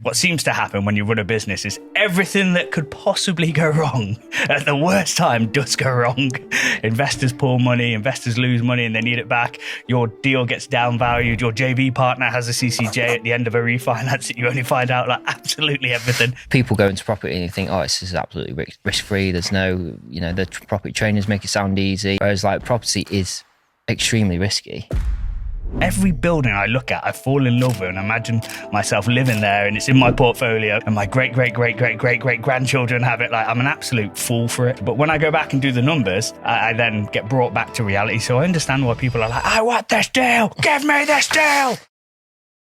What seems to happen when you run a business is everything that could possibly go wrong at the worst time does go wrong. Investors pull money, investors lose money and they need it back. Your deal gets downvalued. Your JV partner has a CCJ at the end of a refinance that you only find out like absolutely everything. People go into property and you think, oh, this is absolutely risk-free. There's no, the property trainers make it sound easy. Whereas like property is extremely risky. Every building I look at, I fall in love with and imagine myself living there and it's in my portfolio and my great-great-great-great-great-great-grandchildren have it. Like, I'm an absolute fool for it. But when I go back and do the numbers, I then get brought back to reality. So I understand why people are like, I want this deal. Give me this deal.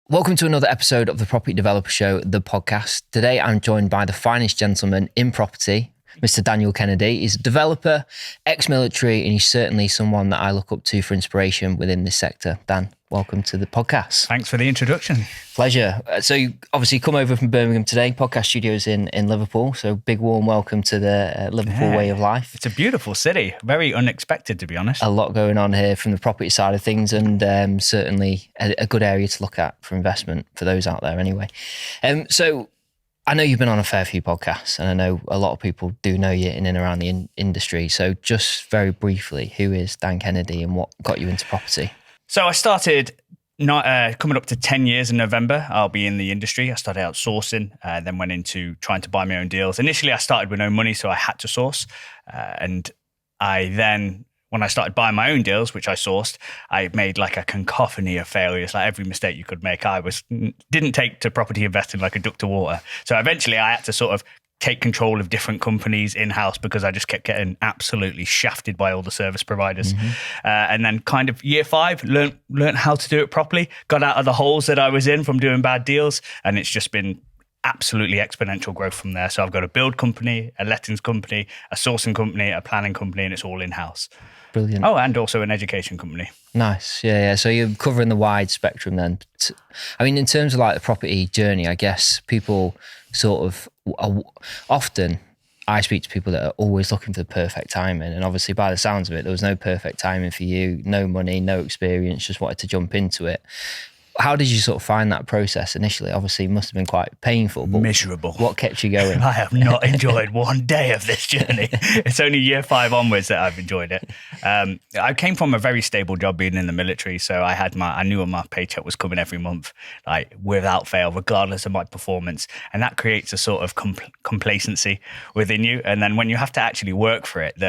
Welcome to another episode of the Property Developer Show, the podcast. Today, I'm joined by the finest gentleman in property, Mr. Daniel Kennedy. He's a developer, ex-military, and he's certainly someone that I look up to for inspiration within this sector. Dan, welcome to the podcast. Thanks for the introduction. Pleasure. So you obviously come over from Birmingham today, podcast studios in Liverpool. So big warm welcome to the Liverpool way of life. It's a beautiful city. Very unexpected, to be honest. A lot going on here from the property side of things, and certainly a good area to look at for investment for those out there anyway. So I know you've been on a fair few podcasts, and I know a lot of people do know you in and around the industry. So just very briefly, who is Dan Kennedy and what got you into property? So I started coming up to 10 years in November. I'll be in the industry. I started outsourcing, then went into trying to buy my own deals. Initially, I started with no money, so I had to source. And I then, when I started buying my own deals, which I sourced, I made like a cacophony of failures. Like every mistake you could make, didn't take to property investing like a duck to water. So eventually I had to sort of take control of different companies in-house because I just kept getting absolutely shafted by all the service providers. And then kind of year 5, learned how to do it properly, got out of the holes that I was in from doing bad deals. And it's just been absolutely exponential growth from there. So I've got a build company, a lettings company, a sourcing company, a planning company, and it's all in-house. Brilliant. Oh, and also an education company. Nice. Yeah. So you're covering the wide spectrum then. I mean, in terms of like the property journey, I guess people sort of often I speak to people that are always looking for the perfect timing. And obviously by the sounds of it, there was no perfect timing for you, no money, no experience, just wanted to jump into it. How did you sort of find that process initially? Obviously, it must have been quite painful. But miserable. What kept you going? I have not enjoyed one day of this journey. It's only year 5 onwards that I've enjoyed it. I came from a very stable job being in the military, so I knew my paycheck was coming every month, like without fail, regardless of my performance, and that creates a sort of complacency within you. And then when you have to actually work for it,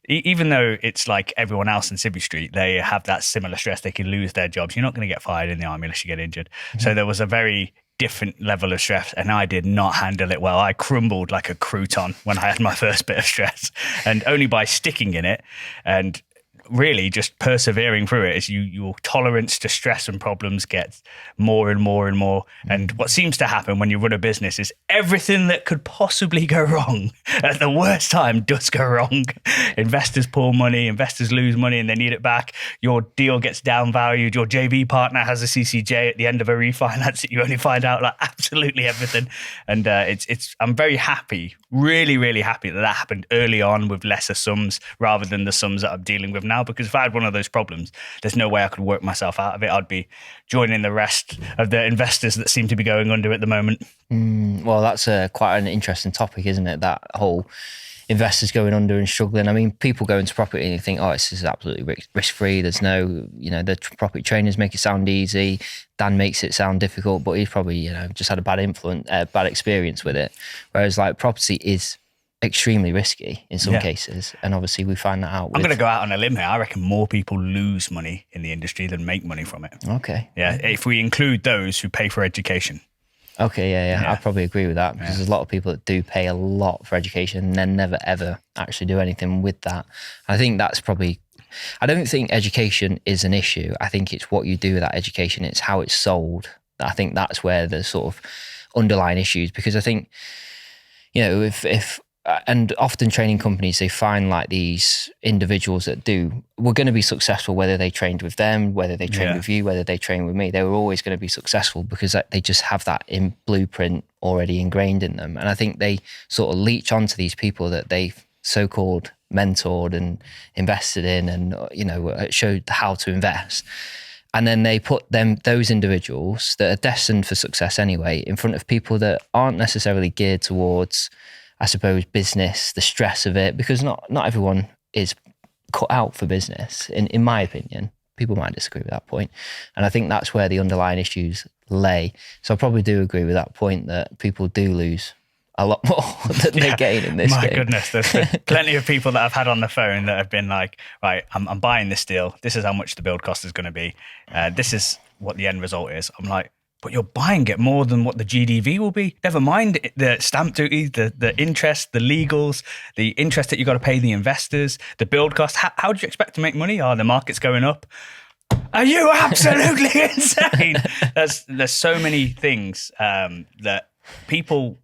even though it's like everyone else in Civvy Street, they have that similar stress. They can lose their jobs. You're not going to get fired in the army unless you get injured. So there was a very different level of stress, and I did not handle it well. I crumbled like a crouton when I had my first bit of stress, and only by sticking in it and really just persevering through it is your tolerance to stress and problems gets more and more and more. And what seems to happen when you run a business is everything that could possibly go wrong at the worst time does go wrong. Investors pull money, investors lose money and they need it back. Your deal gets downvalued. Your JV partner has a CCJ at the end of a refinance that you only find out like absolutely everything. And I'm very happy, really, really happy that happened early on with lesser sums rather than the sums that I'm dealing with now. Because if I had one of those problems, there's no way I could work myself out of it. I'd be joining the rest of the investors that seem to be going under at the moment. Well, that's quite an interesting topic, isn't it? That whole investors going under and struggling. I mean, people go into property and you think, oh, this is absolutely risk-free. There's no, the property trainers make it sound easy. Dan makes it sound difficult, but he's probably, just had a bad experience with it. Whereas like property is extremely risky in some cases, and obviously we find that out. I'm going to go out on a limb here. I reckon more people lose money in the industry than make money from it. Okay. Yeah, if we include those who pay for education. Okay, yeah. I probably agree with that because there's a lot of people that do pay a lot for education and then never ever actually do anything with that. I think that's probably, I don't think education is an issue. I think it's what you do with that education. It's how it's sold. I think that's where the sort of underlying issues, because I think, if and often training companies, they find like these individuals that were going to be successful, whether they trained with them, whether they trained with you, whether they trained with me, they were always going to be successful because they just have that in blueprint already ingrained in them. And I think they sort of leech onto these people that they've so-called mentored and invested in and, showed how to invest. And then they put those individuals that are destined for success anyway in front of people that aren't necessarily geared towards, I suppose, business, the stress of it, because not everyone is cut out for business, in my opinion. People might disagree with that point. And I think that's where the underlying issues lay. So I probably do agree with that point that people do lose a lot more than they gain in this game. My goodness, there's been plenty of people that I've had on the phone that have been like, right, I'm buying this deal. This is how much the build cost is going to be. This is what the end result is. I'm like, but you're buying it more than what the GDV will be. Never mind the stamp duty, the interest, the legals, the interest that you got to pay the investors, the build cost. How do you expect to make money? Oh, the market's going up. Are you absolutely insane? There's so many things that people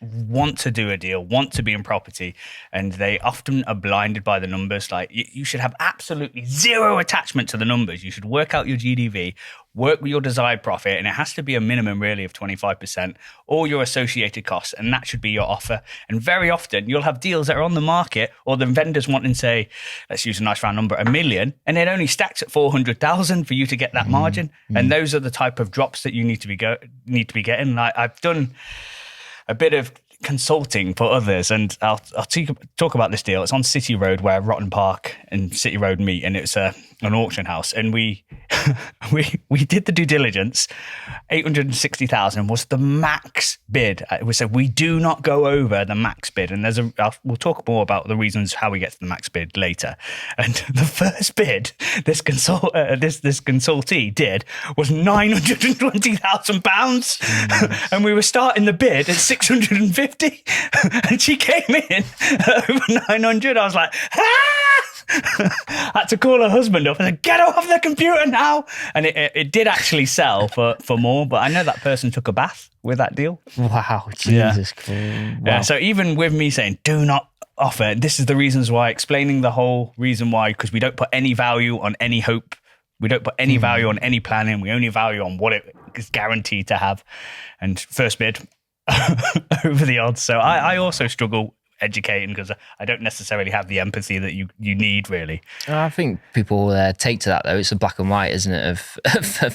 want to do a deal, want to be in property, and they often are blinded by the numbers. Like you should have absolutely zero attachment to the numbers. You should work out your GDV, work with your desired profit, and it has to be a minimum really of 25%, or your associated costs, and that should be your offer. And very often you'll have deals that are on the market, or the vendors want and say, let's use a nice round number, $1 million, and it only stacks at 400,000 for you to get that margin. And those are the type of drops that you need to be getting. Like I've done a bit of consulting for others, and I'll talk about this deal. It's on City Road where Rotten Park and City Road meet, and it's an auction house. And we did the due diligence. 860,000 was the max bid. We said we do not go over the max bid, and we'll talk more about the reasons how we get to the max bid later. And the first bid this consultee did was £920,000, and we were starting the bid at 650. And she came in over 900. I was like, had to call her husband up and said, get off the computer now. And it did actually sell for more, but I know that person took a bath with that deal. Wow, Jesus Christ. Wow. Yeah, so even with me saying do not offer, this is the reasons why, explaining the whole reason why, because we don't put any value on any hope. We don't put any value on any planning. We only value on what it is guaranteed to have. And first bid over the odds. So I also struggle educating because I don't necessarily have the empathy that you need, really. I think people take to that, though. It's a black and white, isn't it, of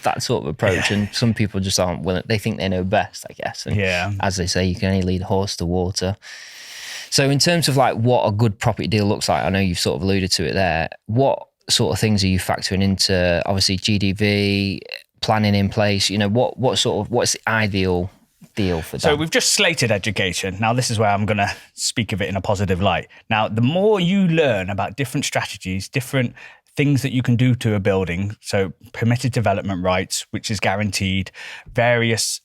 that sort of approach. And some people just aren't willing. They think they know best, I guess. And as they say, you can only lead a horse to water. So in terms of like what a good property deal looks like, I know you've sort of alluded to it there. What sort of things are you factoring into, obviously, GDV, planning in place? You know, what's the ideal deal for that? So we've just slated education. Now this is where I'm going to speak of it in a positive light. Now, the more you learn about different strategies, different things that you can do to a building, so permitted development rights, which is guaranteed, various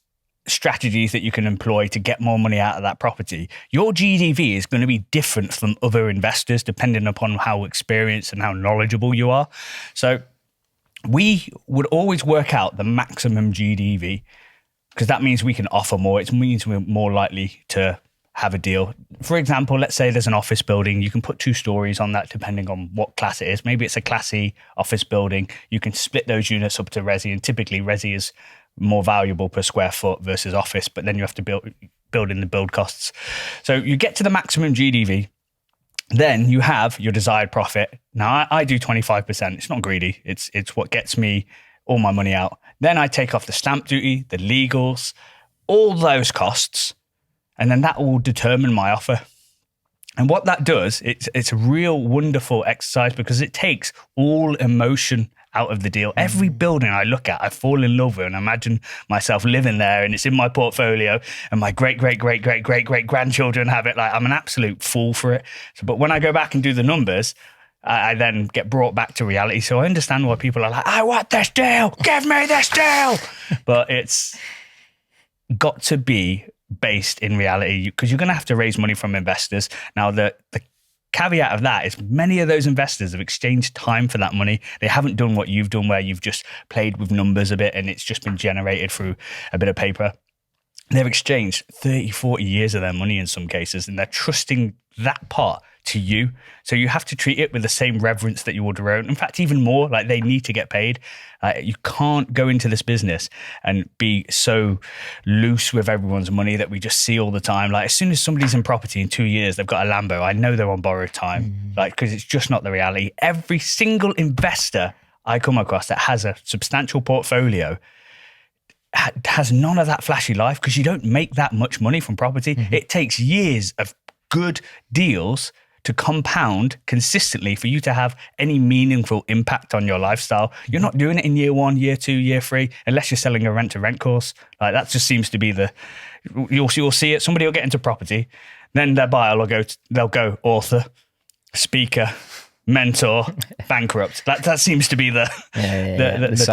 strategies that you can employ to get more money out of that property, your GDV is going to be different from other investors depending upon how experienced and how knowledgeable you are. So we would always work out the maximum GDV, because that means we can offer more. It means we're more likely to have a deal. For example, let's say there's an office building. You can put 2 stories on that depending on what class it is. Maybe it's a Class E office building. You can split those units up to resi, and typically resi is more valuable per square foot versus office, but then you have to build in the build costs. So you get to the maximum GDV. Then you have your desired profit. Now I do 25%. It's not greedy. It's what gets me all my money out. Then I take off the stamp duty, the legals, all those costs, and then that will determine my offer. And what that does, it's a real wonderful exercise because it takes all emotion out of the deal. Every building I look at, I fall in love with and imagine myself living there, and it's in my portfolio, and my great grandchildren have it. Like, I'm an absolute fool for it. But when I go back and do the numbers, I then get brought back to reality. So I understand why people are like, I want this deal, give me this deal. But it's got to be based in reality, because you're going to have to raise money from investors. Now, the caveat of that is many of those investors have exchanged time for that money. They haven't done what you've done, where you've just played with numbers a bit and it's just been generated through a bit of paper. They've exchanged 30, 40 years of their money in some cases, and they're trusting that part to you. So you have to treat it with the same reverence that you would your own. In fact, even more, like, they need to get paid. You can't go into this business and be so loose with everyone's money that we just see all the time. Like, as soon as somebody's in property in 2 years, they've got a Lambo, I know they're on borrowed time, like, because it's just not the reality. Every single investor I come across that has a substantial portfolio has none of that flashy life, because you don't make that much money from property. It takes years of good deals to compound consistently for you to have any meaningful impact on your lifestyle. You're not doing it in year 1, year 2, year 3, unless you're selling a rent to rent course. Like, that just seems to be you'll see it. Somebody will get into property, then their buyer they'll go author, speaker, mentor, bankrupt. That seems to be the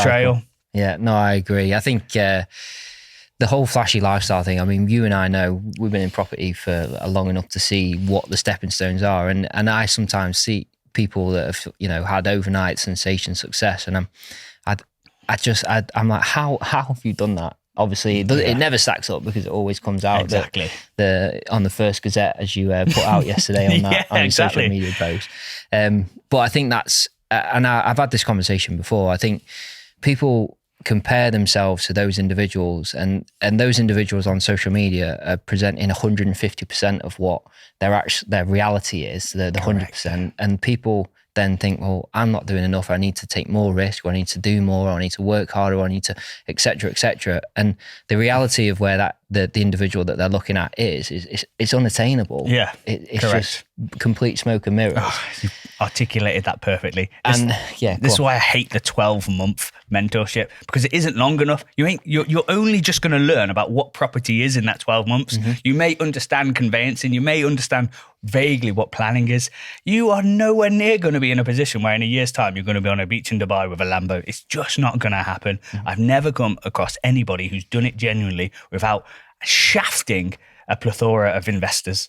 trail. Yeah, no, I agree. I think the whole flashy lifestyle thing, I mean, you and I know we've been in property for long enough to see what the stepping stones are. And I sometimes see people that have, had overnight sensation success. And I'm like, how have you done that? Obviously, it never stacks up, because it always comes out exactly on the first Gazette, as you put out yesterday on that on your social media post. But I think that's, and I've had this conversation before. I think people compare themselves to those individuals, and those individuals on social media are presenting 150% of what their reality is, the 100%. And people then think, well, I'm not doing enough. I need to take more risk, or I need to do more, or I need to work harder, or I need to, et cetera, et cetera. And the reality of where the individual that they're looking at is it's unattainable. Yeah, it's just complete smoke and mirrors. Oh, you articulated that perfectly. This is why I hate the 12-month mentorship, because it isn't long enough. You're only just going to learn about what property is in that 12 months. You may understand conveyancing. You may understand vaguely what planning is. You are nowhere near going to be in a position where in a year's time you're going to be on a beach in Dubai with a Lambo. It's just not going to happen. I've never come across anybody who's done it genuinely without shafting a plethora of investors.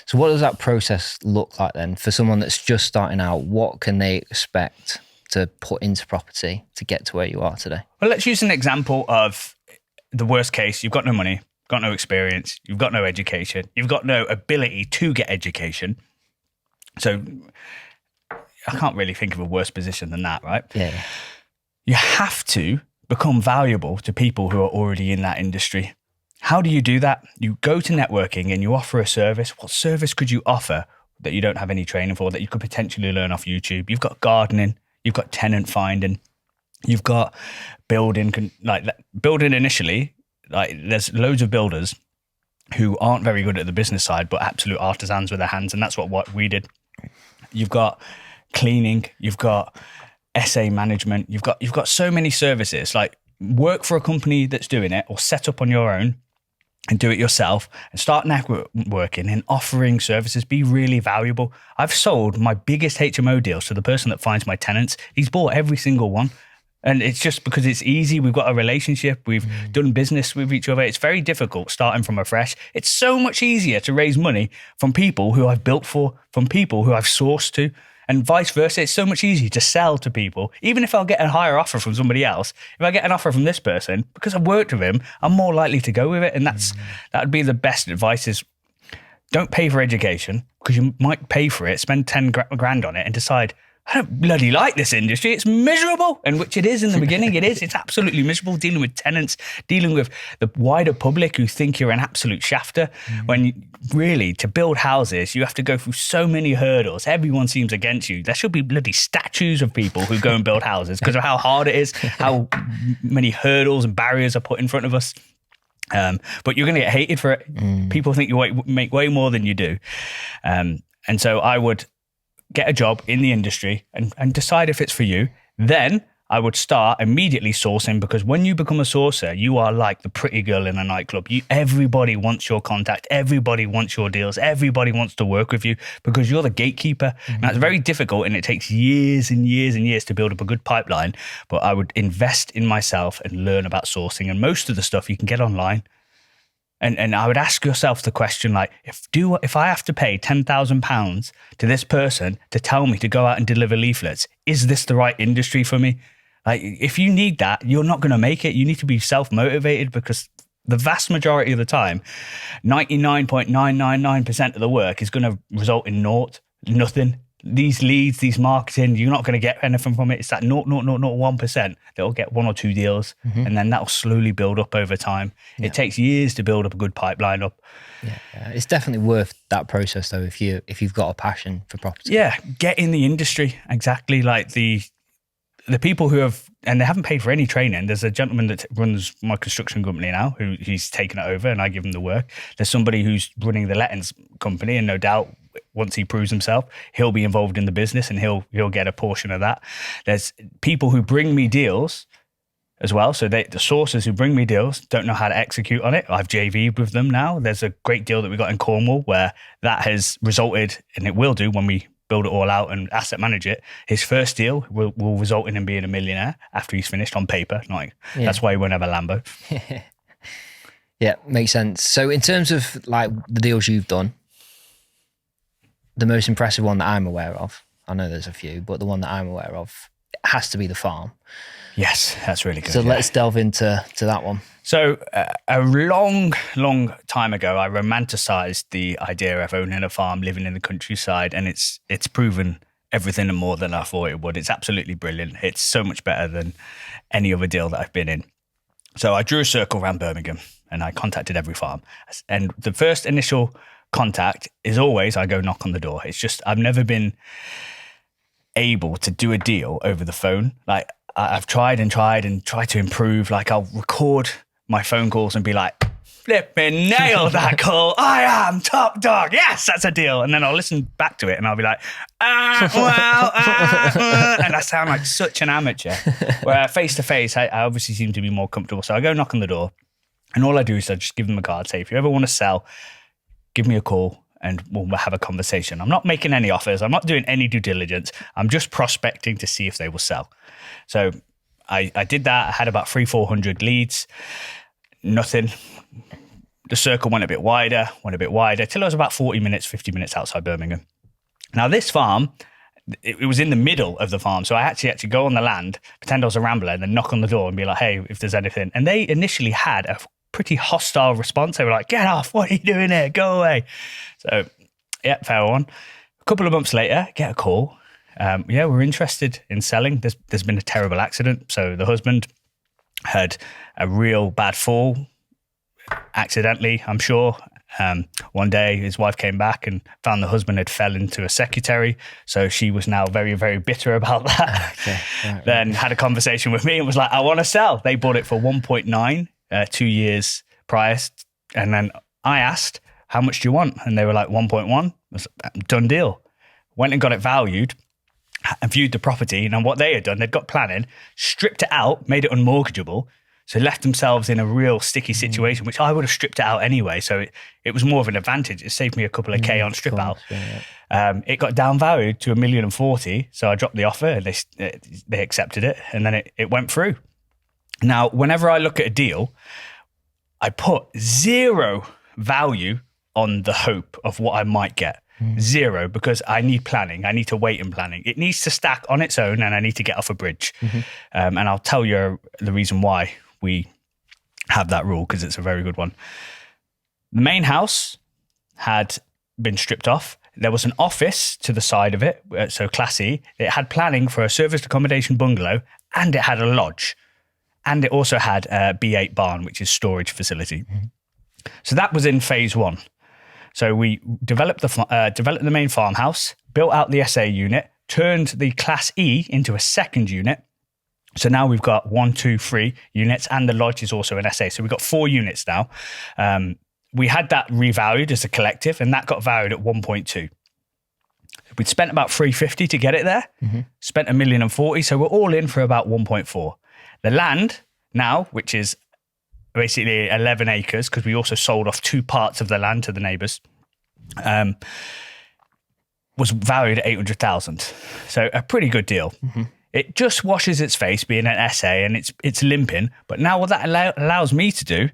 So what does that process look like then for someone that's just starting out? What can they expect to put into property to get to where you are today? Well, let's use an example of the worst case. You've got no money, got no experience, you've got no education, you've got no ability to get education. So I can't really think of a worse position than that, right? Yeah. You have to become valuable to people who are already in that industry. How do you do that? You go to networking and you offer a service. What service could you offer that you don't have any training for, that you could potentially learn off YouTube? You've got gardening, you've got tenant finding, you've got building initially. Like, there's loads of builders who aren't very good at the business side, but absolute artisans with their hands. And that's what we did. You've got cleaning, you've got essay management, you've got so many services. Like, work for a company that's doing it, or set up on your own and do it yourself, and start networking and offering services. Be really valuable. I've sold my biggest HMO deals to the person that finds my tenants. He's bought every single one. And it's just because it's easy. We've got a relationship. We've done business with each other. It's very difficult starting from afresh. It's so much easier to raise money from people who I've built for, from people who I've sourced to, and vice versa. It's so much easier to sell to people. Even if I'll get a higher offer from somebody else, if I get an offer from this person, because I've worked with him, I'm more likely to go with it. And that would be the best advice: is don't pay for education, because you might pay for it, spend 10 grand on it, and decide, I don't bloody like this industry. It's miserable. And which it is in the beginning. It is. It's absolutely miserable, dealing with tenants, dealing with the wider public who think you're an absolute shafter. When really, to build houses, you have to go through so many hurdles. Everyone seems against you. There should be bloody statues of people who go and build houses because of how hard it is, how many hurdles and barriers are put in front of us. But you're going to get hated for it. People think you make way more than you do. And so I would get a job in the industry and decide if it's for you. Then I would start immediately sourcing, because when you become a sourcer, you are like the pretty girl in a nightclub. Everybody wants your contact. Everybody wants your deals. Everybody wants to work with you because you're the gatekeeper. And that's very difficult, and it takes years and years and years to build up a good pipeline. But I would invest in myself and learn about sourcing. And most of the stuff you can get online. And I would ask yourself the question, like, if I have to pay £10,000 to this person to tell me to go out and deliver leaflets, is this the right industry for me? Like, if you need that, you're not going to make it. You need to be self-motivated, because the vast majority of the time, 99.999% of the work is going to result in nothing. These leads, these marketing, you're not going to get anything from it. It's that 0.001% that'll get 1 or 2 deals, and then that'll slowly build up over time. It takes years to build up a good pipeline up. Yeah, it's definitely worth that process though, if you've got a passion for property. Yeah, get in the industry. Exactly. Like the people who have, and they haven't paid for any training. There's a gentleman that runs my construction company now who he's taken it over and I give him the work. There's somebody who's running the lettings company, and no doubt once he proves himself, he'll be involved in the business and he'll get a portion of that. There's people who bring me deals as well. So the sources who bring me deals don't know how to execute on it. I've JV'd with them now. There's a great deal that we got in Cornwall where that has resulted, and it will do when we build it all out and asset manage it. His first deal will result in him being a millionaire after he's finished on paper. That's why he won't have a Lambo. Yeah, makes sense. So in terms of like the deals you've done, the most impressive one that I'm aware of, I know there's a few, but the one that I'm aware of has to be the farm. Yes, that's really good. So let's delve into that one. So a long time ago, I romanticized the idea of owning a farm, living in the countryside, and it's proven everything and more than I thought it would. It's absolutely brilliant. It's so much better than any other deal that I've been in. So I drew a circle around Birmingham and I contacted every farm. And the first initial contact is always I go knock on the door. It's just I've never been able to do a deal over the phone. Like I've tried to improve. Like I'll record my phone calls and be like, flipping nailed that call. I am top dog. Yes, that's a deal. And then I'll listen back to it and I'll be like, and I sound like such an amateur. Where face to face, I obviously seem to be more comfortable. So I go knock on the door and all I do is I just give them a card. Say, if you ever want to sell, give me a call and we'll have a conversation. I'm not making any offers. I'm not doing any due diligence. I'm just prospecting to see if they will sell. So I did that. I had about 300-400 leads. Nothing. The circle went a bit wider, till I was about 40 minutes, 50 minutes outside Birmingham. Now this farm, it was in the middle of the farm. So I actually had to go on the land, pretend I was a rambler, and then knock on the door and be like, hey, if there's anything. And they initially had a pretty hostile response. They were like, get off, what are you doing here? Go away. So yeah, fair on. A couple of months later, get a call. We're interested in selling. There's been a terrible accident. So the husband had a real bad fall, accidentally, I'm sure. One day his wife came back and found the husband had fell into a secretary. So she was now very, very bitter about that. Okay. Right. Then had a conversation with me and was like, I want to sell. They bought it for 1.9 2 years prior. And then I asked, how much do you want? And they were like 1.1. Was done deal. Went and got it valued and viewed the property. And what they had done, they'd got planning, stripped it out, made it unmortgageable. So left themselves in a real sticky situation, which I would have stripped it out anyway. So it was more of an advantage. It saved me a couple of K on strip out. Yeah. It got downvalued to $1,040,000. So I dropped the offer and they accepted it. And then it went through. Now, whenever I look at a deal, I put zero value on the hope of what I might get. Zero, because I need planning. I need to wait in planning. It needs to stack on its own and I need to get off a bridge. And I'll tell you the reason why we have that rule, because it's a very good one. The main house had been stripped off. There was an office to the side of it, so classy. It had planning for a serviced accommodation bungalow and it had a lodge. And it also had a B8 barn, which is storage facility. So that was in phase one. So we developed the main farmhouse, built out the SA unit, turned the Class E into a second unit. So now we've got 1, 2, 3 units, and the lodge is also an SA. So we've got 4 units now. We had that revalued as a collective, and that got valued at 1.2. We'd spent about 350 to get it there, spent $1,040,000. So we're all in for about 1.4. The land now, which is basically 11 acres, because we also sold off 2 parts of the land to the neighbours, was valued at 800,000. So a pretty good deal. It just washes its face being an SA and it's limping. But now what that allows me to do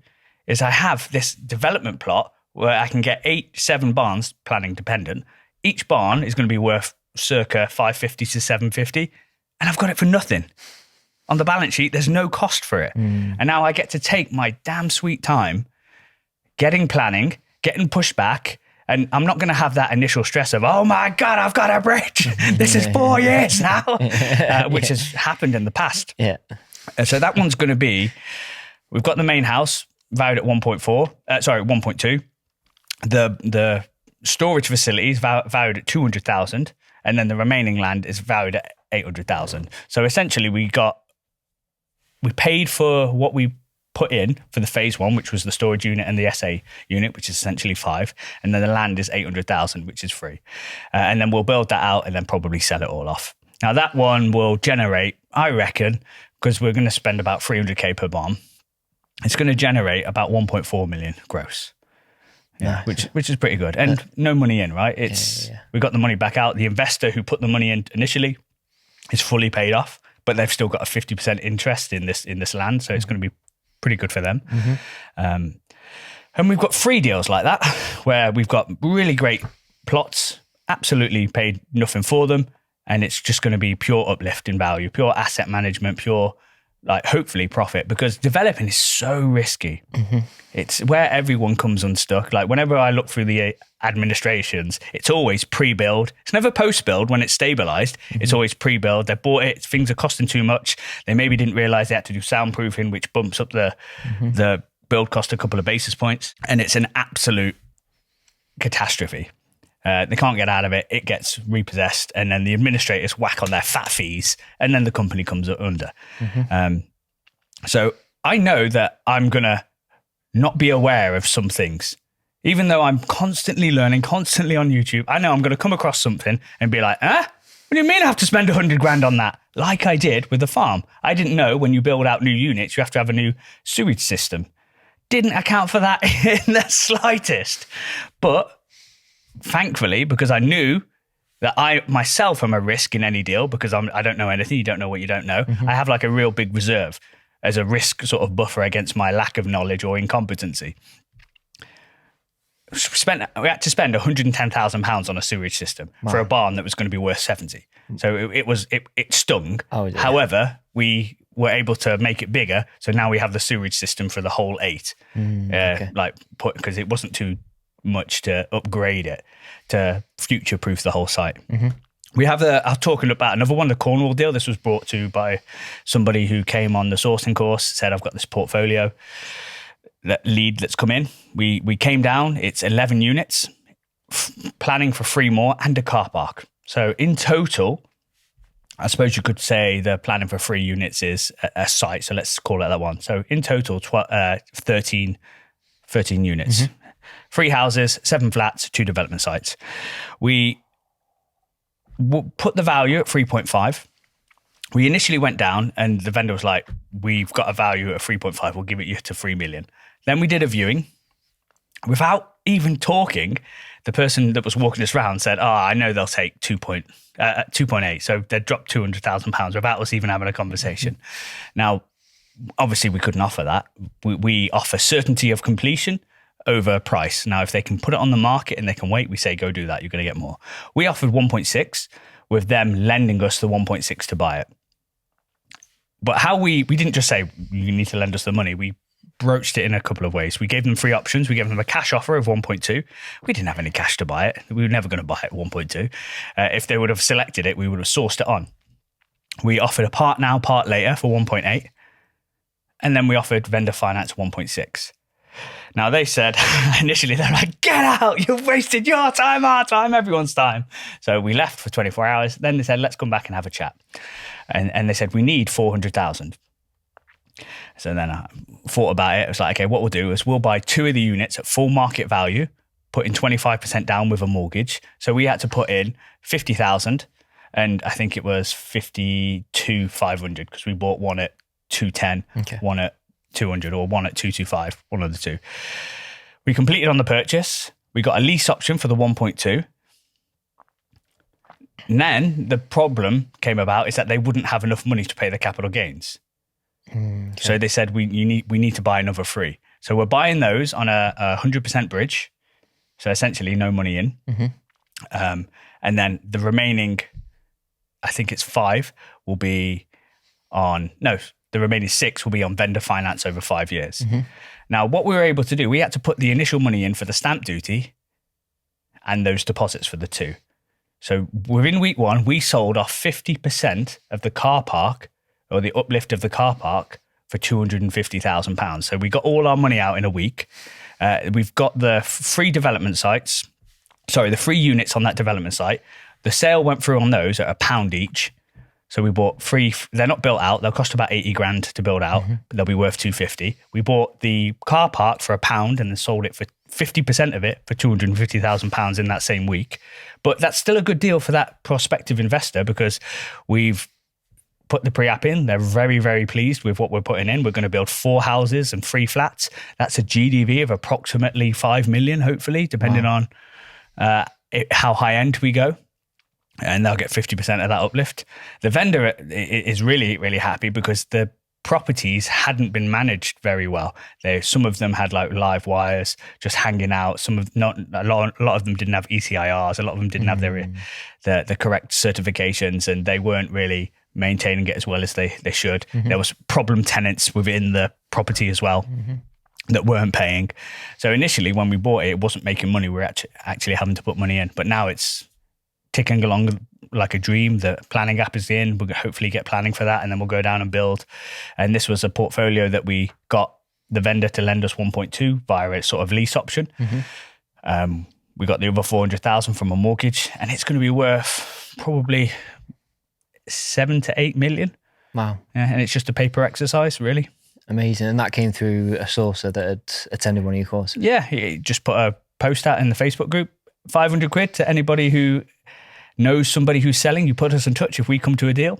is I have this development plot where I can get 7 barns, planning dependent. Each barn is going to be worth circa 550 to 750, and I've got it for nothing. On the balance sheet, there's no cost for it. And now I get to take my damn sweet time getting planning, getting pushed back, and I'm not going to have that initial stress of, oh my God, I've got a bridge. This is 4 years now, which has happened in the past. So that one's going to be, we've got the main house valued at 1.2. The storage facilities valued at 200,000. and then the remaining land is valued at 800,000. So essentially we paid for what we put in for the phase one, which was the storage unit and the SA unit, which is essentially 5, and then the land is 800,000, which is free. And then we'll build that out and then probably sell it all off. Now that one will generate, I reckon, because we're going to spend about 300k per bomb, it's going to generate about 1.4 million gross. Yeah, Nice. which is pretty good. And no money in, right? We got the money back out. The investor who put the money in initially is fully paid off, but they've still got a 50% interest in this land. So it's going to be pretty good for them. And we've got free deals like that, where we've got really great plots, absolutely paid nothing for them. And it's just going to be pure uplift in value, pure asset management, pure, like, hopefully profit, because developing is so risky. It's where everyone comes unstuck. Like, whenever I look through the administrations, it's always pre-build. It's never post-build when it's stabilized. It's always pre-build. They bought it. Things are costing too much. They maybe didn't realize they had to do soundproofing, which bumps up the build cost a couple of basis points. And it's an absolute catastrophe. They can't get out of it. It gets repossessed, and then the administrators whack on their fat fees, and then the company comes under. So I know that I'm going to not be aware of some things. Even though I'm constantly learning, constantly on YouTube, I know I'm going to come across something and be like, What do you mean I have to spend 100 grand on that? Like I did with the farm. I didn't know when you build out new units, you have to have a new sewage system. Didn't account for that in the slightest. But thankfully, because I knew that I myself am a risk in any deal, because I don't know anything, you don't know what you don't know. I have like a real big reserve as a risk sort of buffer against my lack of knowledge or incompetency. We had to spend £110,000 on a sewage system for a barn that was going to be worth 70. So it stung. Oh, yeah. However, we were able to make it bigger. So now we have the sewage system for the whole 8. Because it wasn't too much to upgrade it to future-proof the whole site. We have I'm talking about another one, the Cornwall deal. This was brought to by somebody who came on the sourcing course, said, I've got this portfolio lead that's come in. We came down, it's 11 units, planning for 3 more and a car park. So in total, I suppose you could say the planning for 3 units is a site. So let's call it that one. So in total, 13 units. 3 houses, 7 flats, 2 development sites. We put the value at 3.5. We initially went down and the vendor was like, we've got a value at 3.5. We'll give it you to 3 million. Then we did a viewing. Without even talking, the person that was walking us around said, I know they'll take 2.8. So they dropped £200,000 without us even having a conversation. Now, obviously we couldn't offer that. We offer certainty of completion over price. Now, if they can put it on the market and they can wait, we say, go do that. You're going to get more. We offered 1.6 with them lending us the 1.6 to buy it. But how we didn't just say, you need to lend us the money. We broached it in a couple of ways. We gave them 3 options. We gave them a cash offer of 1.2. We didn't have any cash to buy it. We were never going to buy it at 1.2. If they would have selected it, we would have sourced it on. We offered a part now, part later for 1.8. And then we offered vendor finance 1.6. Now, they said, initially, they're like, get out, you've wasted your time, our time, everyone's time. So we left for 24 hours. Then they said, let's come back and have a chat. And they said, we need 400,000. So then I thought about it. I was like, okay, what we'll do is we'll buy 2 of the units at full market value, put in 25% down with a mortgage. So we had to put in 50,000, and I think it was 52,500 because we bought one at 210, one at 200 or one at 225, one of the two. We completed on the purchase. We got a lease option for the 1.2. And then the problem came about is that they wouldn't have enough money to pay the capital gains. So they said, we need to buy another 3. So we're buying those on a 100% bridge. So essentially no money in. And then the remaining, I think it's 5 will be the remaining 6 will be on vendor finance over 5 years. Now, what we were able to do, we had to put the initial money in for the stamp duty and those deposits for the 2. So within week 1, we sold off 50% of the car park or the uplift of the car park for £250,000. So we got all our money out in a week. We've got the 3 development sites. Sorry, the 3 units on that development site. The sale went through on those at £1 each. So we bought 3, they're not built out. They'll cost about 80 grand to build out, but they'll be worth 250. We bought the car park for £1 and then sold it for 50% of it for £250,000 in that same week. But that's still a good deal for that prospective investor because we've put the pre-app in. They're very, very pleased with what we're putting in. We're going to build 4 houses and 3 flats. That's a GDV of approximately 5 million, hopefully, depending on how high end we go. And they'll get 50% of that uplift. The vendor is really, really happy because the properties hadn't been managed very well. Some of them had like live wires just hanging out. A lot of them didn't have ECIRs. A lot of them didn't have the correct certifications, and they weren't really maintaining it as well as they should. There was problem tenants within the property as well that weren't paying. So initially, when we bought it, it wasn't making money. We were actually having to put money in, but now it's ticking along like a dream. The planning app is in. We'll hopefully get planning for that, and then we'll go down and build. And this was a portfolio that we got the vendor to lend us 1.2 via a sort of lease option. We got the other 400,000 from a mortgage, and it's going to be worth probably 7 to 8 million. Wow. Yeah, and it's just a paper exercise, really. Amazing. And that came through a sourcer that had attended one of your courses? Yeah, he just put a post out in the Facebook group. 500 quid to anybody who knows somebody who's selling. You put us in touch if we come to a deal.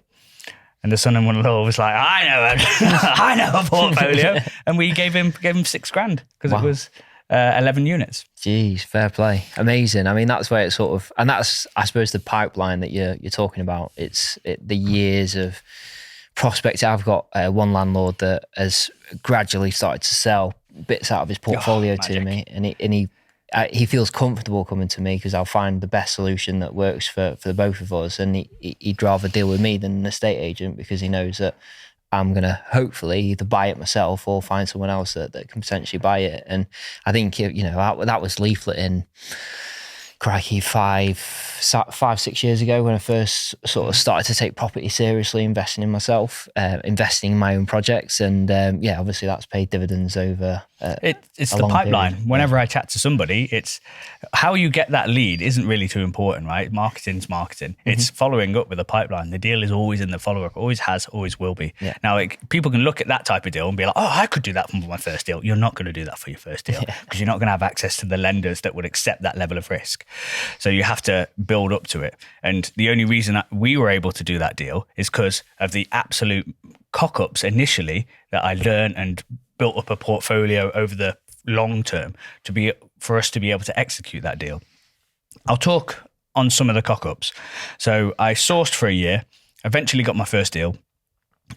And the son-in-law was like, I know a portfolio. And we gave him 6 grand because it was 11 units. Jeez, fair play. Amazing. I mean, that's where it sort of, and that's, I suppose, the pipeline that you're talking about. It's the years of prospecting. I've got one landlord that has gradually started to sell bits out of his portfolio to me. And he feels comfortable coming to me because I'll find the best solution that works for the both of us. And he'd rather deal with me than an estate agent because he knows that I'm going to hopefully either buy it myself or find someone else that can potentially buy it. And I think, that was leafleting, crikey, 5-6 years ago when I first sort of started to take property seriously, investing in myself, investing in my own projects. And obviously that's paid dividends over it's the pipeline. Period. Whenever I chat to somebody, it's how you get that lead isn't really too important, right? Marketing's marketing. It's following up with a pipeline. The deal is always in the follow-up, always has, always will be. Yeah. Now, people can look at that type of deal and be like, oh, I could do that for my first deal. You're not going to do that for your first deal because you're not going to have access to the lenders that would accept that level of risk. So you have to build up to it. And the only reason that we were able to do that deal is because of the absolute cock-ups initially that I learned and built up a portfolio over the long term for us to be able to execute that deal. I'll talk on some of the cock-ups. So I sourced for a year, eventually got my first deal.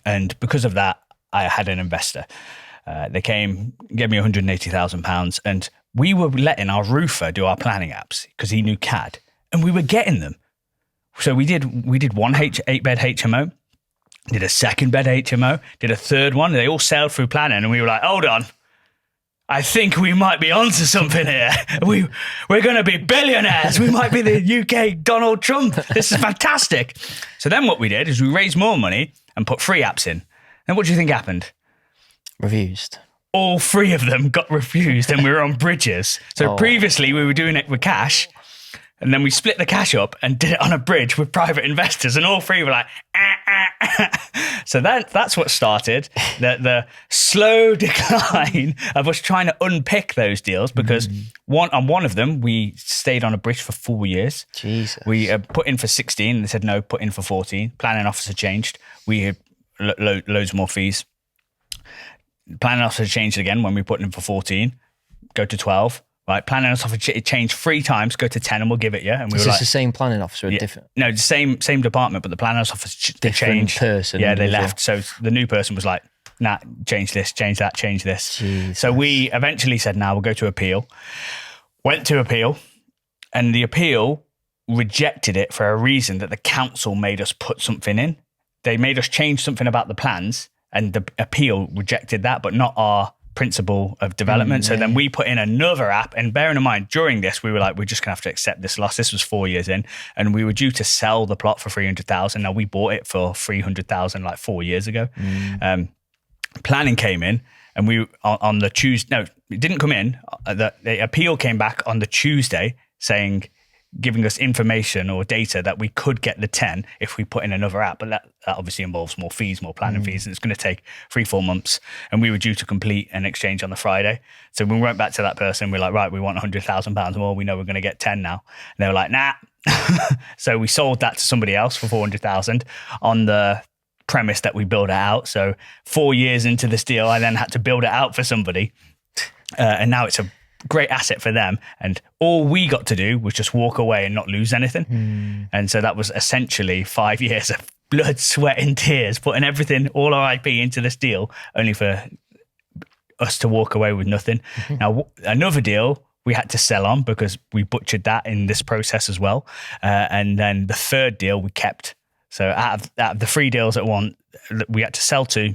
And because of that, I had an investor. They came, gave me £180,000, and we were letting our roofer do our planning apps because he knew CAD, and we were getting them. So we did one 8-bed HMO, did a 2nd-bed HMO, did a 3rd one. They all sailed through planning, and we were like, hold on, I think we might be onto something here. We're going to be billionaires. We might be the UK Donald Trump. This is fantastic. So then what we did is we raised more money and put 3 apps in. And what do you think happened? Refused. All 3 of them got refused, and we were on bridges. So previously we were doing it with cash, and then we split the cash up and did it on a bridge with private investors, and all 3 were like, So that's what started the slow decline of us trying to unpick those deals, because one of them, we stayed on a bridge for 4 years. Jesus. We put in for 16, they said no, put in for 14. Planning officer changed. We had loads more fees. Planning officer changed again when we put in for 14, go to 12. Right, planning officer changed 3 times, go to 10 and we'll give it you. And we were like, the same planning officer, different? No, the same department, but the planning officer changed. Person. Yeah, they left. So the new person was like, nah, change this, change that, change this. Jesus. So we eventually said, nah, we'll go to appeal. Went to appeal, and the appeal rejected it for a reason that the council made us put something in. They made us change something about the plans, and the appeal rejected that, but not our principle of development. So then we put in another app, and bearing in mind, during this, we were like, we're just gonna have to accept this loss. This was 4 years in, and we were due to sell the plot for 300,000. Now we bought it for 300,000 like 4 years ago. Planning came in, and we on the Tuesday, no, it didn't come in. The appeal came back on the Tuesday saying giving us information or data that we could get the 10 if we put in another app. But that obviously involves more fees, more planning fees, and it's going to take 3-4 months. And we were due to complete an exchange on the Friday. So when we went back to that person, we're like, right, we want £100,000 more. We know we're going to get 10 now. And they were like, nah. So we sold that to somebody else for 400,000 on the premise that we build it out. So 4 years into this deal, I then had to build it out for somebody. And now it's a great asset for them. And all we got to do was just walk away and not lose anything. And so that was essentially 5 years of blood, sweat and tears, putting everything, all our IP into this deal, only for us to walk away with nothing. Now, another deal we had to sell on because we butchered that in this process as well. And then the third deal we kept. So out of the 3 deals at one, we had to sell 2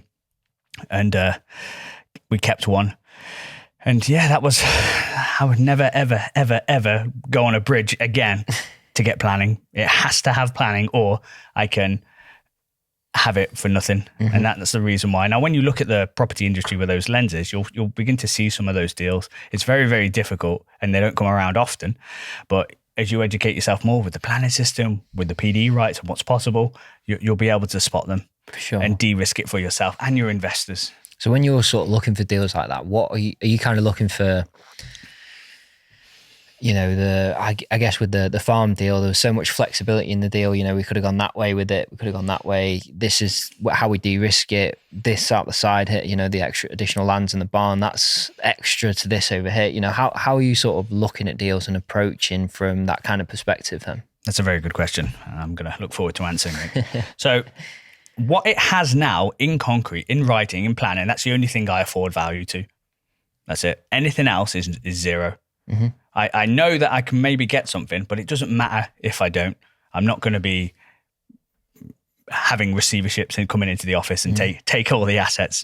and we kept 1. And yeah, that was, I would never, ever, ever, ever go on a bridge again to get planning. It has to have planning or I can have it for nothing. And that's the reason why. Now, when you look at the property industry with those lenses, you'll begin to see some of those deals. It's very, very difficult and they don't come around often. But as you educate yourself more with the planning system, with the PD rights and what's possible, you'll be able to spot them and de-risk it for yourself and your investors. So when you're sort of looking for deals like that, what are you kind of looking for? You know, I guess with the farm deal, there was so much flexibility in the deal. You know, we could have gone that way with it. We could have gone that way. This is how we de-risk it. This out the side here, you know, the extra additional lands in the barn, that's extra to this over here. You know, how are you sort of looking at deals and approaching from that kind of perspective then? That's a very good question. I'm going to look forward to answering it. So what it has now in concrete, in writing, in planning, that's the only thing I afford value to. That's it. Anything else is zero. I know that I can maybe get something, but it doesn't matter if I don't. I'm not going to be having receiverships and coming into the office and take all the assets.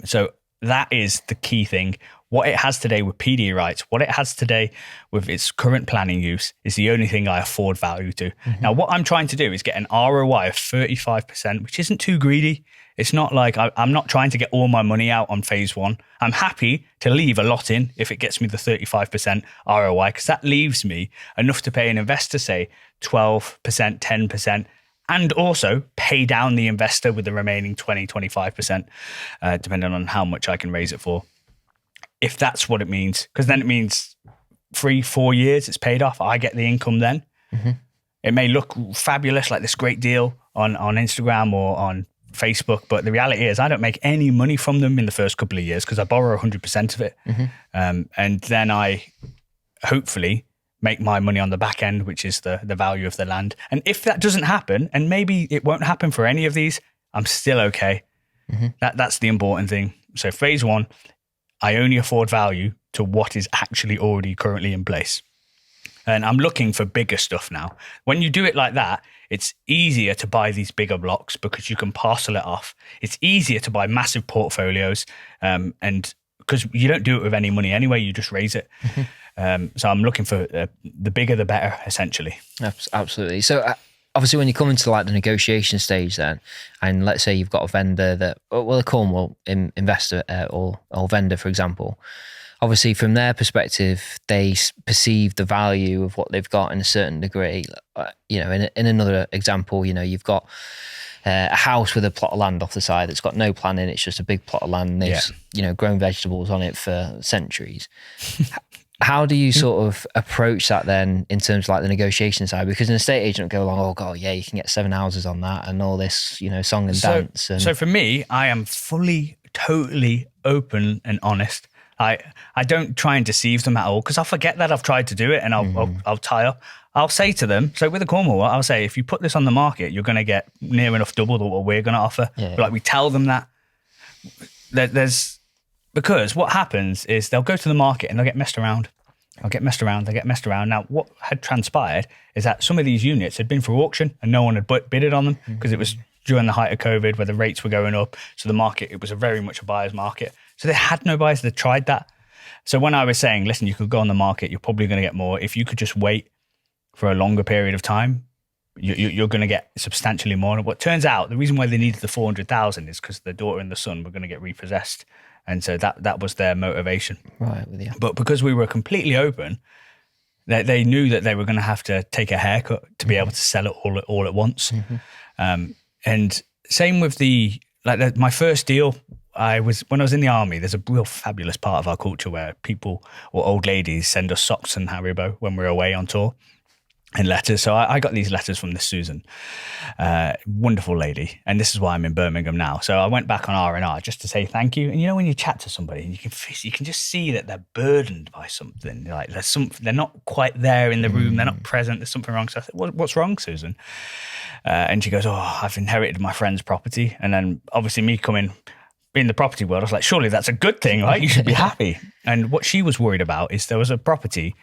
So that is the key thing. What it has today with PD rights, what it has today with its current planning use is the only thing I afford value to. Now, what I'm trying to do is get an ROI of 35%, which isn't too greedy. It's not like I'm not trying to get all my money out on phase 1. I'm happy to leave a lot in if it gets me the 35% ROI, because that leaves me enough to pay an investor, say 12%, 10%, and also pay down the investor with the remaining 20, 25%, depending on how much I can raise it for. If that's what it means, because then it means 3-4 years it's paid off. I get the income then. It may look fabulous, like this great deal on Instagram or on Facebook, but the reality is I don't make any money from them in the first couple of years because I borrow 100% of it. And then I hopefully make my money on the back end, which is the value of the land. And if that doesn't happen, and maybe it won't happen for any of these, I'm still okay. That's the important thing. So phase 1, I only afford value to what is actually already currently in place. And I'm looking for bigger stuff now. When you do it like that, it's easier to buy these bigger blocks because you can parcel it off. It's easier to buy massive portfolios, and because you don't do it with any money anyway, you just raise it. So I'm looking for the bigger, the better, essentially. Absolutely. So obviously when you come into like the negotiation stage then, and let's say you've got a vendor that, well, a Cornwall investor or vendor, for example, obviously from their perspective, they perceive the value of what they've got in a certain degree. You know, in another example, you know, you've got a house with a plot of land off the side that's got no planning. It's just a big plot of land. And they've, you know, grown vegetables on it for centuries. How do you sort of approach that then in terms of like the negotiation side? Because an estate agent will go along, oh God, yeah, you can get 7 houses on that and all this, you know, song and dance. And... So for me, I am fully, totally open and honest. I don't try and deceive them at all because I'll forget that I've tried to do it and I'll tire. I'll say to them, so with the Cornwall, I'll say, if you put this on the market, you're going to get near enough double what we're going to offer. Like we tell them that. Because what happens is they'll go to the market and they'll get messed around. They'll get messed around. Now, what had transpired is that some of these units had been for auction and no one had bidded on them because it was during the height of COVID where the rates were going up. So the market, it was very much a buyer's market. So they had no buyers that tried that. So when I was saying, listen, you could go on the market, you're probably going to get more. If you could just wait for a longer period of time, you're going to get substantially more. And what turns out, the reason why they needed the 400,000 is because the daughter and the son were going to get repossessed. And so that was their motivation. Right, with you. But because we were completely open, They knew that they were going to have to take a haircut to be able to sell it all at once. And same with my first deal. When I was in the army, there's a real fabulous part of our culture where people or old ladies send us socks and Haribo when we're away on tour and letters. So I got these letters from this Susan, wonderful lady. And this is why I'm in Birmingham now. So I went back on R&R just to say thank you. And you know, when you chat to somebody and you can just see that they're burdened by something. Like they're not quite there in the room. They're not present. There's something wrong. So I said, what's wrong, Susan? And she goes, I've inherited my friend's property. And then obviously me coming in the property world, I was like, surely that's a good thing, right? You should be happy. And what she was worried about is there was a property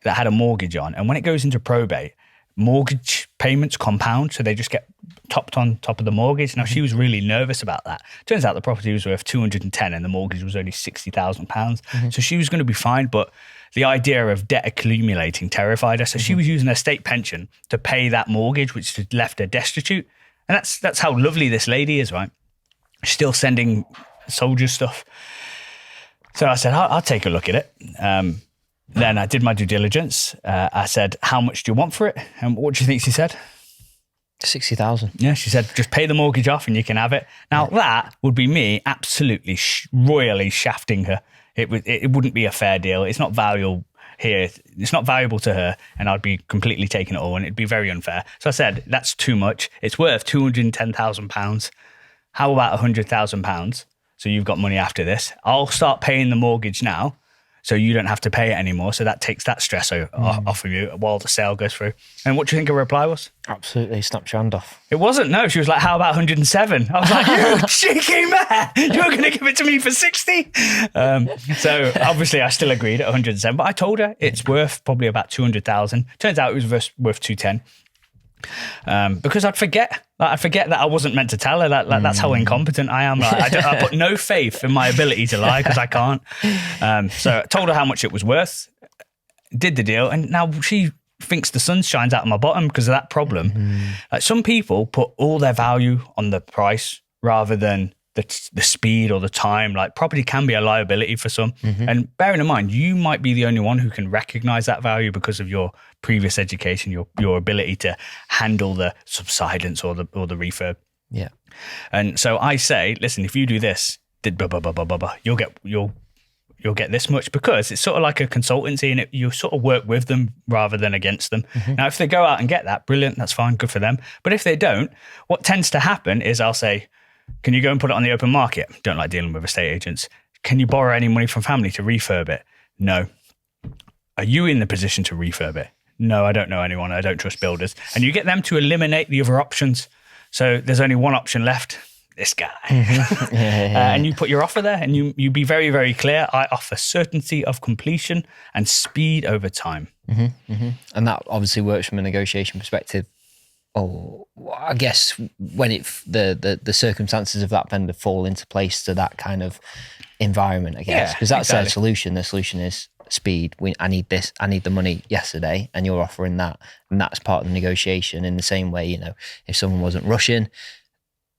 that had a mortgage on. And when it goes into probate, mortgage payments compound. So they just get topped on top of the mortgage. Now, she was really nervous about that. Turns out the property was worth 210 and the mortgage was only £60,000. So she was going to be fine. But the idea of debt accumulating terrified her. So she was using her state pension to pay that mortgage, which had left her destitute. And that's how lovely this lady is, right? Still sending soldier stuff. So I said, I'll take a look at it. Then I did my due diligence. I said, how much do you want for it? And what do you think she said? 60,000. Yeah, she said, just pay the mortgage off and you can have it. Now that would be me absolutely royally shafting her. It wouldn't be a fair deal. It's not valuable here. It's not valuable to her, and I'd be completely taking it all, and it'd be very unfair. So I said, that's too much. It's worth £210,000. How about £100,000? So you've got money after this. I'll start paying the mortgage now, so you don't have to pay it anymore. So that takes that stress off of you while the sale goes through. And what do you think her reply was? Absolutely, snapped your hand off. It wasn't, no. She was like, how about 107? I was like, you cheeky man, you're going to give it to me for 60? So obviously I still agreed at 107, but I told her it's worth probably about 200,000. Turns out it was worth 210. Because I'd forget that I wasn't meant to tell her that. That's how incompetent I am. I put no faith in my ability to lie because I can't. So I told her how much it was worth, did the deal, and now she thinks the sun shines out of my bottom because of that problem. Like, some people put all their value on the price rather than the speed or the time. Like, property can be a liability for some. And bearing in mind, you might be the only one who can recognize that value because of your previous education, your ability to handle the subsidence or the refurb. Yeah. And so I say, listen, if you do this, you'll get this much, because it's sort of like a consultancy, and you sort of work with them rather than against them. Now, if they go out and get that, brilliant, that's fine, good for them. But if they don't, what tends to happen is I'll say, can you go and put it on the open market? Don't like dealing with estate agents. Can you borrow any money from family to refurb it? No. Are you in the position to refurb it? No, I don't know anyone. I don't trust builders. And you get them to eliminate the other options. So there's only one option left. This guy. And you put your offer there, and you be very, very clear. I offer certainty of completion and speed over time. And that obviously works from a negotiation perspective. Oh, I guess when the circumstances of that vendor fall into place to that kind of environment, I guess, because that's their solution. Their solution is speed. I need this. I need the money yesterday, and you're offering that, and that's part of the negotiation. In the same way, you know, if someone wasn't rushing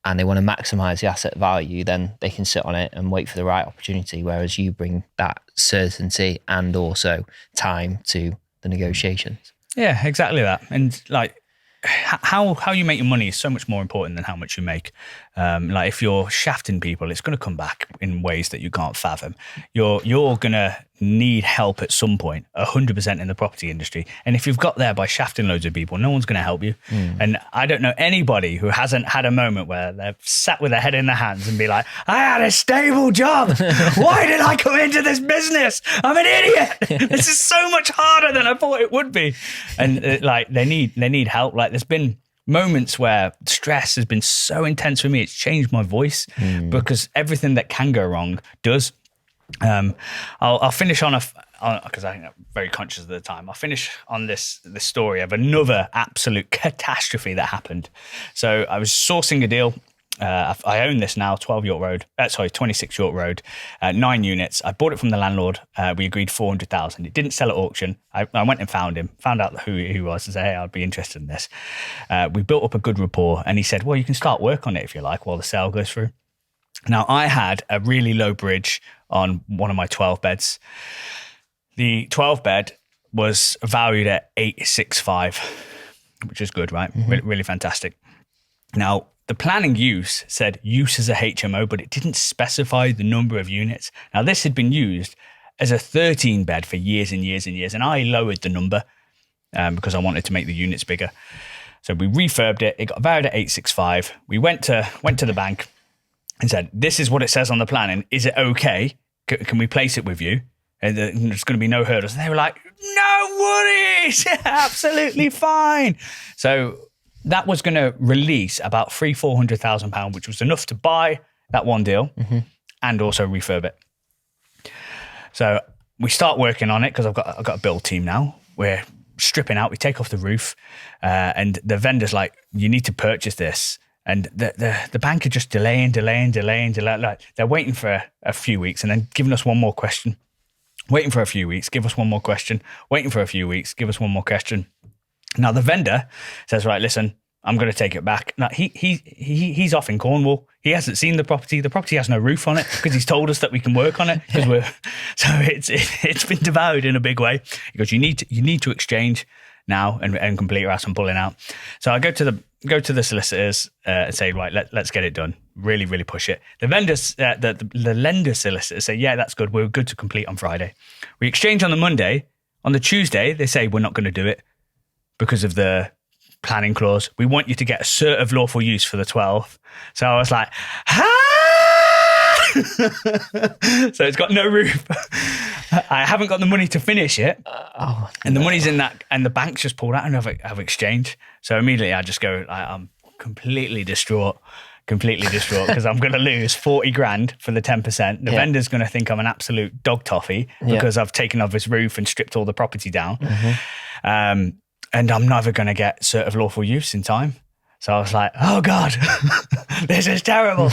and they want to maximize the asset value, then they can sit on it and wait for the right opportunity. Whereas you bring that certainty and also time to the negotiations. Yeah, exactly that. And like, how you make your money is so much more important than how much you make. Like, if you're shafting people, it's going to come back in ways that you can't fathom. You're going to need help at some point, 100% in the property industry. And if you've got there by shafting loads of people, no one's going to help you. And I don't know anybody who hasn't had a moment where they've sat with their head in their hands and be like, I had a stable job. Why did I come into this business? I'm an idiot. This is so much harder than I thought it would be. And like, they need help. Like, there's been moments where stress has been so intense for me, it's changed my voice, because everything that can go wrong does. I'll finish on because I think I'm very conscious of the time. I'll finish on this story of another absolute catastrophe that happened. So I was sourcing a deal. I own this now, 26 York Road, 9 units. I bought it from the landlord. We agreed 400,000. It didn't sell at auction. I went and found out who he was, and said, hey, I'd be interested in this. We built up a good rapport, and he said, well, you can start work on it if you like while the sale goes through. Now, I had a really low bridge on one of my 12 beds. The 12 bed was valued at 865, which is good, right? Really, really fantastic. Now, the planning use said use as a HMO, but it didn't specify the number of units. Now, this had been used as a 13 bed for years and years and years, and I lowered the number because I wanted to make the units bigger. So we refurbed it. It got valued at 865. We went to the bank and said, this is what it says on the planning. Is it okay? Can we place it with you? And there's going to be no hurdles. And they were like, no worries, absolutely fine. So that was going to release about £400,000, which was enough to buy that one deal and also refurb it. So we start working on it because I've got a build team now. We're stripping out. We take off the roof, and the vendor's like, "You need to purchase this." And the bank are just delaying. Like they're waiting for a few weeks and then giving us one more question. Waiting for a few weeks, give us one more question. Waiting for a few weeks, give us one more question. Now the vendor says, right, listen, I'm going to take it back. Now he's off in Cornwall. He hasn't seen the property. The property has no roof on it because he's told us that we can work on it. So it's been devoured in a big way. He goes, you need to exchange now and complete or else I'm pulling out. So I go to the solicitors and say, right, let's get it done. Really, really push it. The vendors, the lender solicitors say, yeah, that's good. We're good to complete on Friday. We exchange on the Monday. On the Tuesday, they say we're not going to do it because of the planning clause. We want you to get a cert of lawful use for the 12th. So I was like, so it's got no roof. I haven't got the money to finish it. And the money's in that, and the bank's just pulled out and have exchanged. So immediately I just go, I'm completely distraught because I'm going to lose 40 grand for the 10%. The vendor's going to think I'm an absolute dog toffee because I've taken off his roof and stripped all the property down. And I'm never going to get cert of lawful use in time. So I was like, oh God, this is terrible.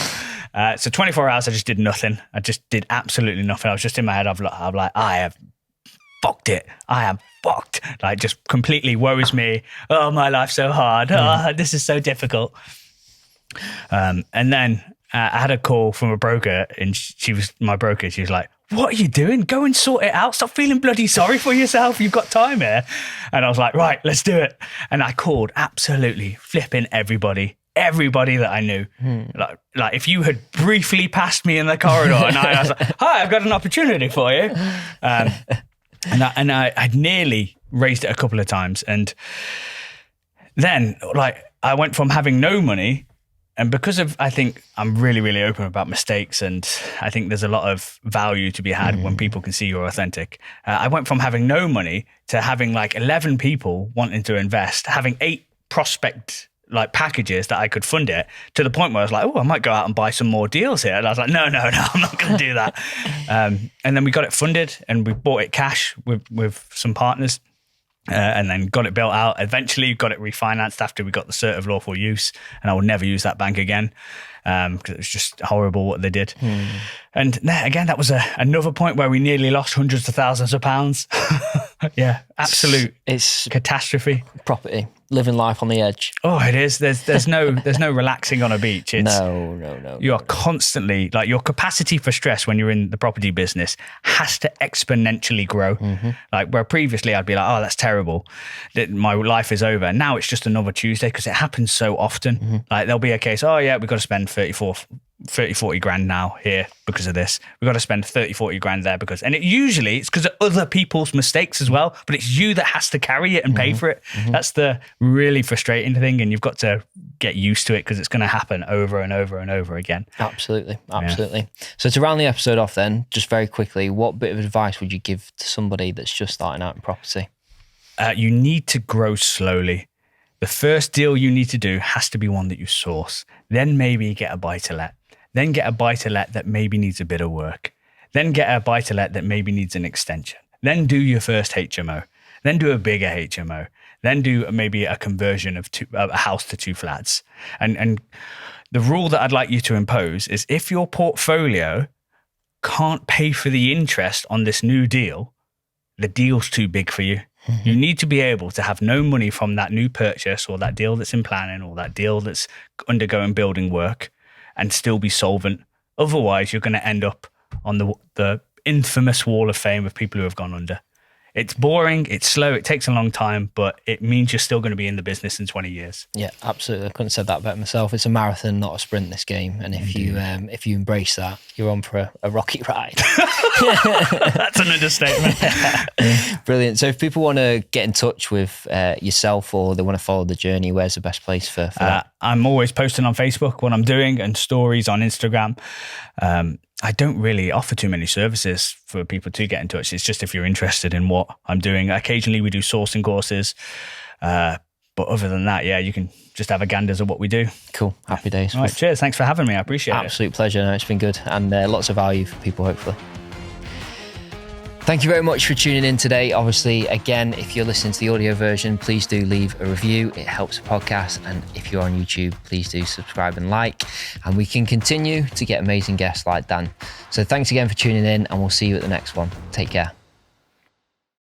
So 24 hours, I just did nothing. I just did absolutely nothing. I was just in my head. I'm like, I have fucked it. I am fucked. Like, just completely worries me. Oh, my life's so hard. Oh, this is so difficult. And then I had a call from a broker, and she was my broker. She was like, what are you doing? Go and sort it out. Stop feeling bloody sorry for yourself. You've got time here. And I was like, right, let's do it. And I called absolutely flipping everybody that I knew. Like if you had briefly passed me in the corridor and I was like, hi, I've got an opportunity for you. And I'd nearly raised it a couple of times. And then like I went from having no money, and because of, I think I'm really, really open about mistakes, and I think there's a lot of value to be had when people can see you're authentic. I went from having no money to having like 11 people wanting to invest, having 8 prospect like packages that I could fund it, to the point where I was like, oh, I might go out and buy some more deals here. And I was like, no, I'm not going to do that. And then we got it funded and we bought it cash with some partners. And then got it built out. Eventually got it refinanced after we got the cert of lawful use, and I will never use that bank again because it was just horrible what they did. And again, that was another point where we nearly lost hundreds of thousands of pounds. Absolute catastrophe. Property, living life on the edge. Oh, it is. There's no relaxing on a beach. It's, no. You are constantly, like, your capacity for stress when you're in the property business has to exponentially grow. Like where previously I'd be like, oh, that's terrible, my life is over. Now it's just another Tuesday because it happens so often. Like there'll be a case, oh yeah, we've got to spend 40 grand now here because of this. We've got to spend 40 grand there because, and it's because of other people's mistakes as well, but it's you that has to carry it and pay for it. That's the really frustrating thing, and you've got to get used to it because it's going to happen over and over and over again. Absolutely. So to round the episode off then, just very quickly, what bit of advice would you give to somebody that's just starting out in property? You need to grow slowly. The first deal you need to do has to be one that you source. Then maybe get a buy-to-let. Then get a buy-to-let that maybe needs a bit of work. Then get a buy-to-let that maybe needs an extension. Then do your first HMO. Then do a bigger HMO. Then do maybe a conversion of a house to 2 flats. And the rule that I'd like you to impose is if your portfolio can't pay for the interest on this new deal, the deal's too big for you. You need to be able to have no money from that new purchase or that deal that's in planning or that deal that's undergoing building work and still be solvent. Otherwise, you're going to end up on the infamous wall of fame of people who have gone under. It's boring, it's slow, it takes a long time, but it means you're still going to be in the business in 20 years. Yeah, absolutely. I couldn't have said that better myself. It's a marathon, not a sprint, this game. And if you embrace that, you're on for a rocky ride. That's an understatement. Brilliant. So if people want to get in touch with yourself, or they want to follow the journey, where's the best place for that? I'm always posting on Facebook what I'm doing and stories on Instagram. I don't really offer too many services for people to get in touch. It's just if you're interested in what I'm doing. Occasionally we do sourcing courses. But other than that, yeah, you can just have a ganders of what we do. Cool. Happy days. All right, cheers. Thanks for having me. I appreciate it. Absolute pleasure. No, it's been good. And lots of value for people, hopefully. Thank you very much for tuning in today. Obviously, again, if you're listening to the audio version, please do leave a review. It helps the podcast. And if you're on YouTube, please do subscribe and like. And we can continue to get amazing guests like Dan. So thanks again for tuning in, and we'll see you at the next one. Take care.